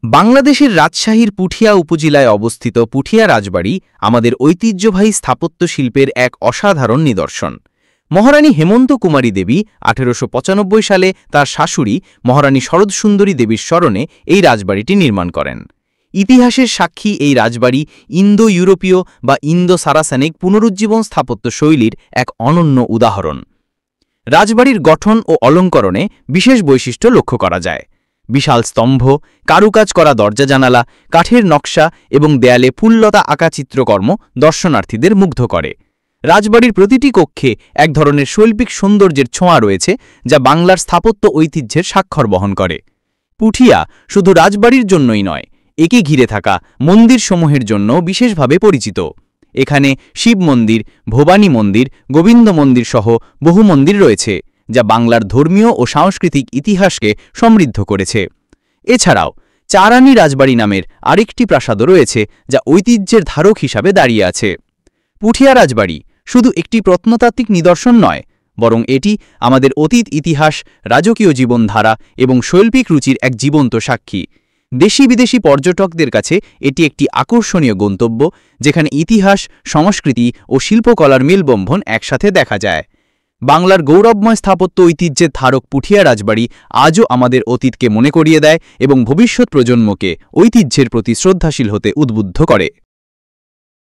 বাংলাদেশের রাজশাহীর পুঠিয়া উপজেলায় অবস্থিত পুঠিয়া রাজবাড়ি আমাদের ঐতিহ্যবাহী স্থাপত্য শিল্পের এক অসাধারণ নিদর্শন। মহারানী হেমন্ত কুমারী দেবী ১৮৯৫ সালে তার শাশুড়ি মহারানী শরৎসুন্দরী দেবীর স্মরণে এই রাজবাড়িটি নির্মাণ করেন। ইতিহাসের সাক্ষী এই রাজবাড়ি ইন্দো ইউরোপীয় বা ইন্দো সারাসানিক পুনরুজ্জীবন স্থাপত্য শৈলীর এক অনন্য উদাহরণ। রাজবাড়ির গঠন ও অলঙ্করণে বিশেষ বৈশিষ্ট্য লক্ষ্য করা যায়। বিশাল স্তম্ভ, কারুকাজ করা দরজা জানালা, কাঠের নকশা এবং দেয়ালে ফুললতা আঁকা চিত্রকর্ম দর্শনার্থীদের মুগ্ধ করে। রাজবাড়ির প্রতিটি কক্ষে এক ধরনের শৈল্পিক সৌন্দর্যের ছোঁয়া রয়েছে, যা বাংলার স্থাপত্য ঐতিহ্যের স্বাক্ষর বহন করে। পুঠিয়া শুধু রাজবাড়ির জন্যই নয়, একে ঘিরে থাকা মন্দিরসমূহের জন্য বিশেষভাবে পরিচিত। এখানে শিব মন্দির, ভবানী মন্দির, গোবিন্দ মন্দির সহ বহু মন্দির রয়েছে, যা বাংলার ধর্মীয় ও সাংস্কৃতিক ইতিহাসকে সমৃদ্ধ করেছে। এছাড়াও চারানী রাজবাড়ি নামের আরেকটি প্রাসাদও রয়েছে, যা ঐতিহ্যের ধারক হিসাবে দাঁড়িয়ে আছে। পুঠিয়া রাজবাড়ি শুধু একটি প্রত্নতাত্ত্বিক নিদর্শন নয়, বরং এটি আমাদের অতীত ইতিহাস, রাজকীয় জীবনধারা এবং শৈল্পিক রুচির এক জীবন্ত সাক্ষী। দেশি বিদেশি পর্যটকদের কাছে এটি একটি আকর্ষণীয় গন্তব্য, যেখানে ইতিহাস, সংস্কৃতি ও শিল্পকলার মেলবন্ধন একসাথে দেখা যায়। বাংলার গৌরবময় স্থাপত্য ঐতিহ্যের ধারক পুঠিয়া রাজবাড়ি আজও আমাদের অতীতকে মনে করিয়ে দেয় এবং ভবিষ্যৎ প্রজন্মকে ঐতিহ্যের প্রতি শ্রদ্ধাশীল হতে উদ্বুদ্ধ করে।